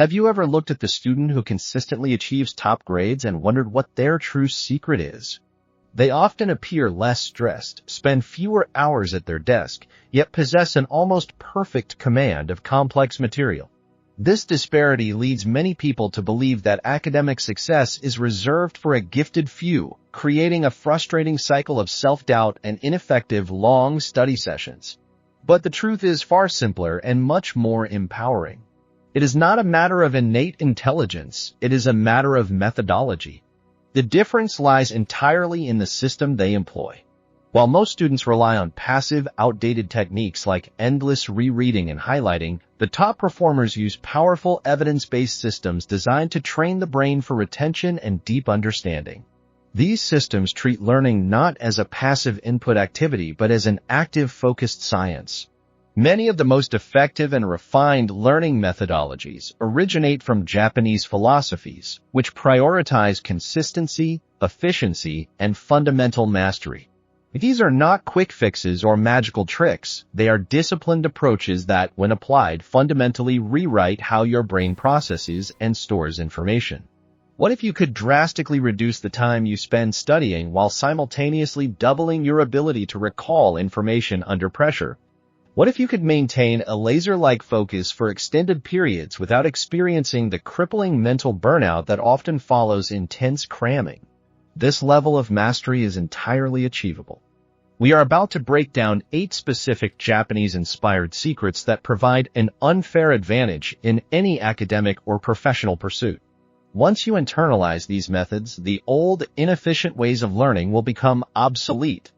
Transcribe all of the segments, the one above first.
Have you ever looked at the student who consistently achieves top grades and wondered what their true secret is? They often appear less stressed, spend fewer hours at their desk, yet possess an almost perfect command of complex material. This disparity leads many people to believe that academic success is reserved for a gifted few, creating a frustrating cycle of self-doubt and ineffective long study sessions. But the truth is far simpler and much more empowering. It is not a matter of innate intelligence, it is a matter of methodology. The difference lies entirely in the system they employ. While most students rely on passive, outdated techniques like endless rereading and highlighting, the top performers use powerful evidence-based systems designed to train the brain for retention and deep understanding. These systems treat learning not as a passive input activity but as an active, focused science. Many of the most effective and refined learning methodologies originate from Japanese philosophies, which prioritize consistency, efficiency, and fundamental mastery. These are not quick fixes or magical tricks. They are disciplined approaches that, when applied, fundamentally rewrite how your brain processes and stores information. What if you could drastically reduce the time you spend studying while simultaneously doubling your ability to recall information under pressure? What if you could maintain a laser-like focus for extended periods without experiencing the crippling mental burnout that often follows intense cramming? This level of mastery is entirely achievable. We are about to break down 8 specific Japanese-inspired secrets that provide an unfair advantage in any academic or professional pursuit. Once you internalize these methods, the old, inefficient ways of learning will become obsolete.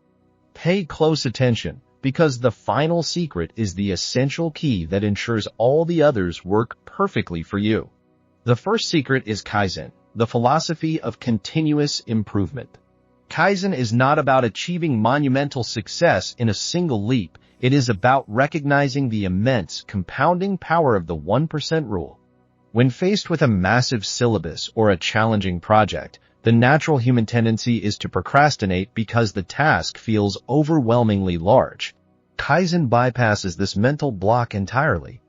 Pay close attention, because the final secret is the essential key that ensures all the others work perfectly for you. The first secret is Kaizen, the philosophy of continuous improvement. Kaizen is not about achieving monumental success in a single leap. It is about recognizing the immense, compounding power of the 1% rule. When faced with a massive syllabus or a challenging project, the natural human tendency is to procrastinate because the task feels overwhelmingly large. Kaizen bypasses this mental block entirely.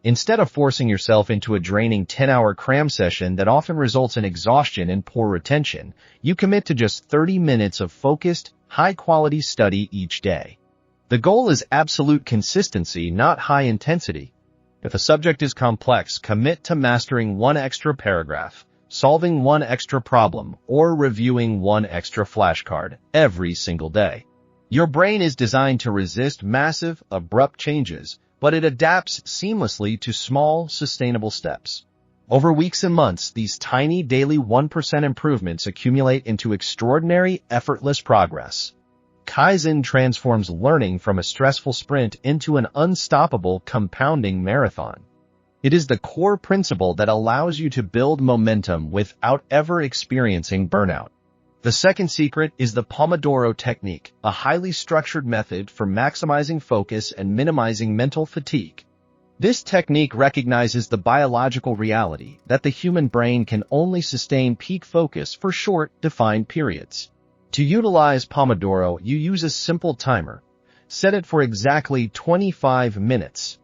Instead of forcing yourself into a draining 10-hour cram session that often results in exhaustion and poor retention, you commit to just 30 minutes of focused, high-quality study each day. The goal is absolute consistency, not high intensity. If a subject is complex, commit to mastering 1 extra paragraph, solving 1 extra problem, or reviewing 1 extra flashcard every single day. Your brain is designed to resist massive, abrupt changes, but it adapts seamlessly to small, sustainable steps. Over weeks and months, these tiny daily 1% improvements accumulate into extraordinary, effortless progress. Kaizen transforms learning from a stressful sprint into an unstoppable, compounding marathon. It is the core principle that allows you to build momentum without ever experiencing burnout. The second secret is the Pomodoro technique, a highly structured method for maximizing focus and minimizing mental fatigue. This technique recognizes the biological reality that the human brain can only sustain peak focus for short, defined periods. To utilize Pomodoro, you use a simple timer. Set it for exactly 25 minutes.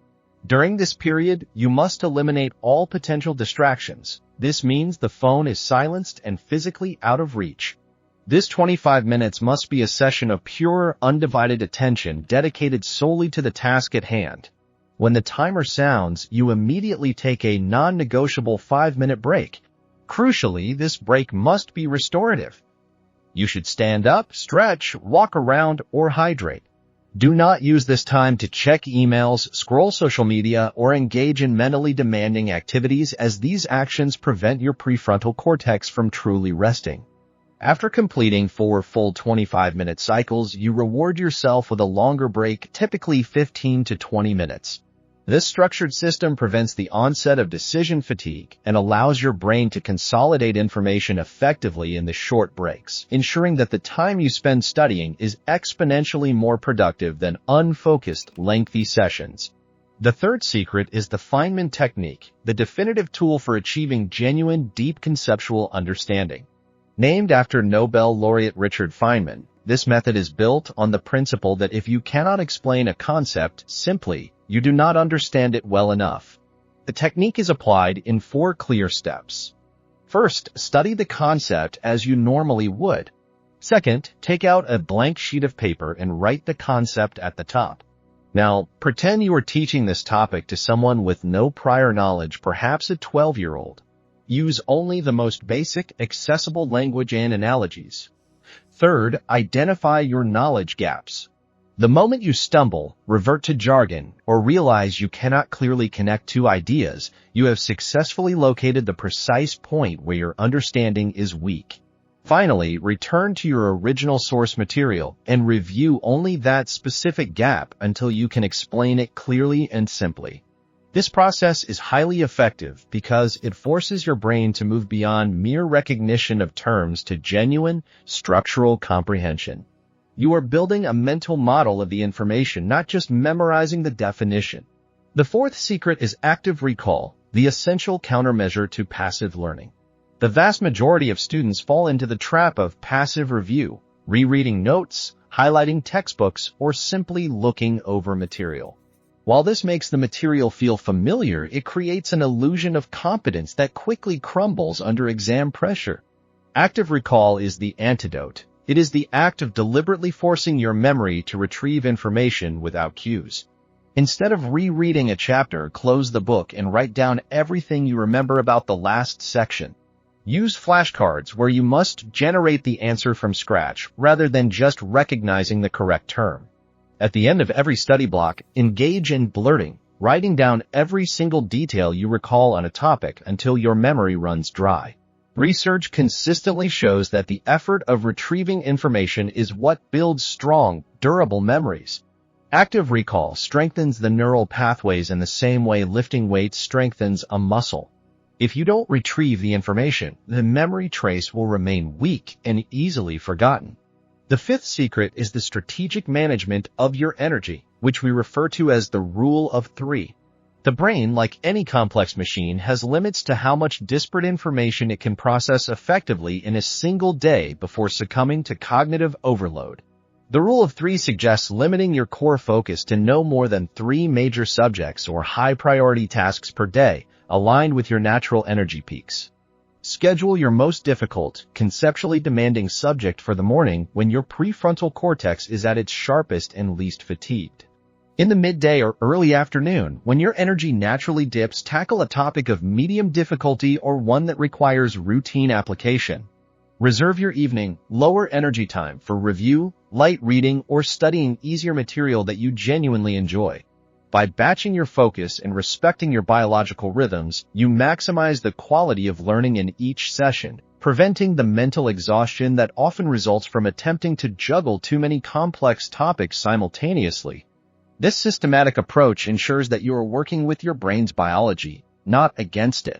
During this period, you must eliminate all potential distractions. This means the phone is silenced and physically out of reach. This 25 minutes must be a session of pure, undivided attention dedicated solely to the task at hand. When the timer sounds, you immediately take a non-negotiable 5-minute break. Crucially, this break must be restorative. You should stand up, stretch, walk around, or hydrate. Do not use this time to check emails, scroll social media, or engage in mentally demanding activities, as these actions prevent your prefrontal cortex from truly resting. After completing 4 full 25-minute cycles, you reward yourself with a longer break, typically 15 to 20 minutes. This structured system prevents the onset of decision fatigue and allows your brain to consolidate information effectively in the short breaks, ensuring that the time you spend studying is exponentially more productive than unfocused, lengthy sessions. The third secret is the Feynman technique, the definitive tool for achieving genuine, deep conceptual understanding. Named after Nobel laureate Richard Feynman, this method is built on the principle that if you cannot explain a concept simply, you do not understand it well enough. The technique is applied in 4 clear steps. First, study the concept as you normally would. Second, take out a blank sheet of paper and write the concept at the top. Now, pretend you are teaching this topic to someone with no prior knowledge, perhaps a 12-year-old. Use only the most basic, accessible language and analogies. Third, identify your knowledge gaps. The moment you stumble, revert to jargon, or realize you cannot clearly connect two ideas, you have successfully located the precise point where your understanding is weak. Finally, return to your original source material and review only that specific gap until you can explain it clearly and simply. This process is highly effective because it forces your brain to move beyond mere recognition of terms to genuine, structural comprehension. You are building a mental model of the information, not just memorizing the definition. The 4th secret is active recall, the essential countermeasure to passive learning. The vast majority of students fall into the trap of passive review, rereading notes, highlighting textbooks, or simply looking over material. While this makes the material feel familiar, it creates an illusion of competence that quickly crumbles under exam pressure. Active recall is the antidote. It is the act of deliberately forcing your memory to retrieve information without cues. Instead of rereading a chapter, close the book and write down everything you remember about the last section. Use flashcards where you must generate the answer from scratch rather than just recognizing the correct term. At the end of every study block, engage in blurting, writing down every single detail you recall on a topic until your memory runs dry. Research consistently shows that the effort of retrieving information is what builds strong, durable memories. Active recall strengthens the neural pathways in the same way lifting weights strengthens a muscle. If you don't retrieve the information, the memory trace will remain weak and easily forgotten. The 5th secret is the strategic management of your energy, which we refer to as the rule of 3. The brain, like any complex machine, has limits to how much disparate information it can process effectively in a single day before succumbing to cognitive overload. The rule of 3 suggests limiting your core focus to no more than 3 major subjects or high-priority tasks per day, aligned with your natural energy peaks. Schedule your most difficult, conceptually demanding subject for the morning when your prefrontal cortex is at its sharpest and least fatigued. In the midday or early afternoon, when your energy naturally dips, tackle a topic of medium difficulty or one that requires routine application. Reserve your evening, lower energy time for review, light reading, or studying easier material that you genuinely enjoy. By batching your focus and respecting your biological rhythms, you maximize the quality of learning in each session, preventing the mental exhaustion that often results from attempting to juggle too many complex topics simultaneously. This systematic approach ensures that you are working with your brain's biology, not against it.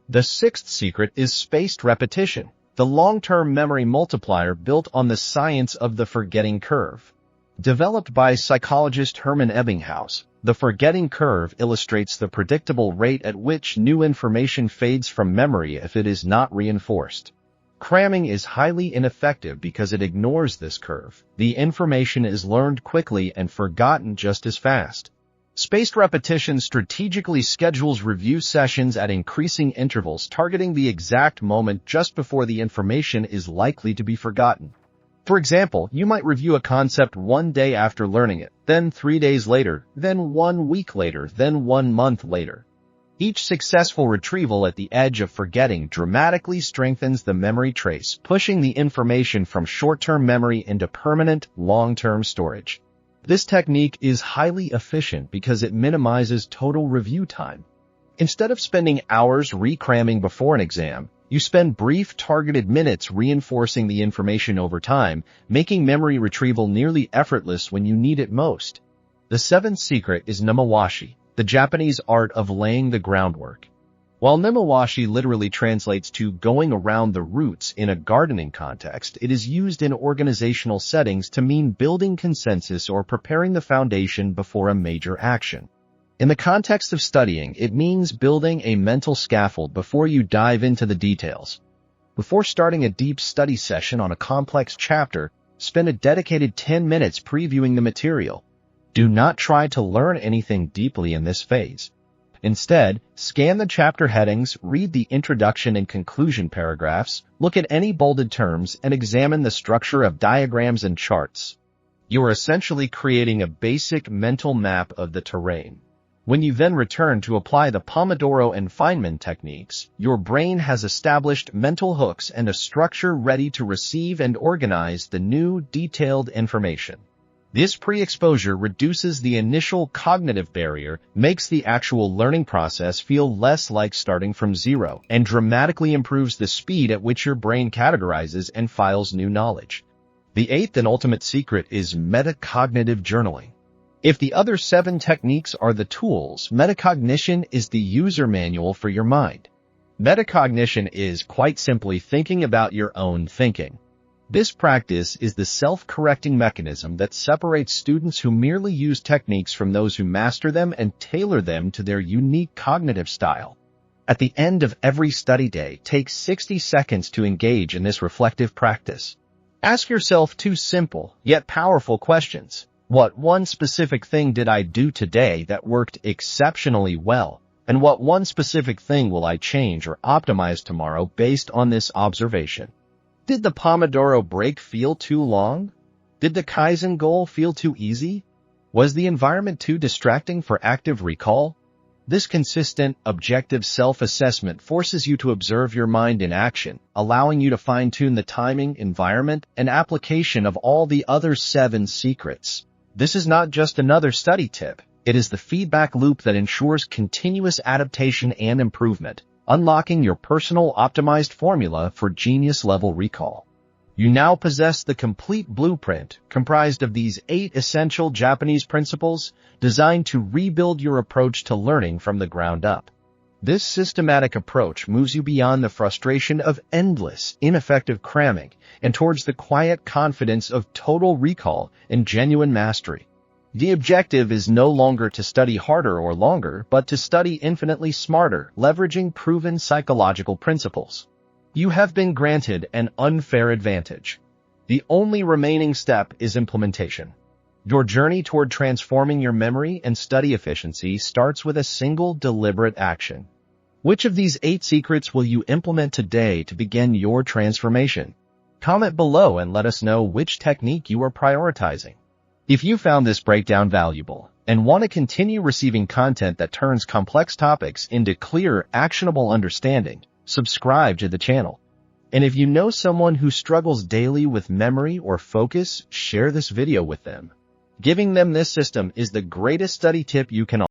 The 6th secret is spaced repetition, the long-term memory multiplier built on the science of the forgetting curve. Developed by psychologist Hermann Ebbinghaus, the forgetting curve illustrates the predictable rate at which new information fades from memory if it is not reinforced. Cramming is highly ineffective because it ignores this curve. The information is learned quickly and forgotten just as fast. Spaced repetition strategically schedules review sessions at increasing intervals, targeting the exact moment just before the information is likely to be forgotten. For example, you might review a concept 1 day after learning it, then 3 days later, then 1 week later, then 1 month later. Each successful retrieval at the edge of forgetting dramatically strengthens the memory trace, pushing the information from short-term memory into permanent, long-term storage. This technique is highly efficient because it minimizes total review time. Instead of spending hours recramming before an exam, you spend brief, targeted minutes reinforcing the information over time, making memory retrieval nearly effortless when you need it most. The 7th secret is nemawashi, the Japanese art of laying the groundwork. While nemawashi literally translates to going around the roots in a gardening context, it is used in organizational settings to mean building consensus or preparing the foundation before a major action. In the context of studying, it means building a mental scaffold before you dive into the details. Before starting a deep study session on a complex chapter, spend a dedicated 10 minutes previewing the material. Do not try to learn anything deeply in this phase. Instead, scan the chapter headings, read the introduction and conclusion paragraphs, look at any bolded terms, and examine the structure of diagrams and charts. You are essentially creating a basic mental map of the terrain. When you then return to apply the Pomodoro and Feynman techniques, your brain has established mental hooks and a structure ready to receive and organize the new, detailed information. This pre-exposure reduces the initial cognitive barrier, makes the actual learning process feel less like starting from zero, and dramatically improves the speed at which your brain categorizes and files new knowledge. The eighth and ultimate secret is metacognitive journaling. If the other 7 techniques are the tools, metacognition is the user manual for your mind. Metacognition is, quite simply, thinking about your own thinking. This practice is the self-correcting mechanism that separates students who merely use techniques from those who master them and tailor them to their unique cognitive style. At the end of every study day, take 60 seconds to engage in this reflective practice. Ask yourself 2 simple, yet powerful questions. What one specific thing did I do today that worked exceptionally well? And what one specific thing will I change or optimize tomorrow based on this observation? Did the Pomodoro break feel too long? Did the Kaizen goal feel too easy? Was the environment too distracting for active recall? This consistent, objective self-assessment forces you to observe your mind in action, allowing you to fine-tune the timing, environment, and application of all the other 7 secrets. This is not just another study tip. It is the feedback loop that ensures continuous adaptation and improvement, unlocking your personal optimized formula for genius-level recall. You now possess the complete blueprint, comprised of these 8 essential Japanese principles designed to rebuild your approach to learning from the ground up. This systematic approach moves you beyond the frustration of endless, ineffective cramming and towards the quiet confidence of total recall and genuine mastery. The objective is no longer to study harder or longer, but to study infinitely smarter, leveraging proven psychological principles. You have been granted an unfair advantage. The only remaining step is implementation. Your journey toward transforming your memory and study efficiency starts with a single deliberate action. Which of these 8 secrets will you implement today to begin your transformation? Comment below and let us know which technique you are prioritizing. If you found this breakdown valuable and want to continue receiving content that turns complex topics into clear, actionable understanding, subscribe to the channel. And if you know someone who struggles daily with memory or focus, share this video with them. Giving them this system is the greatest study tip you can offer.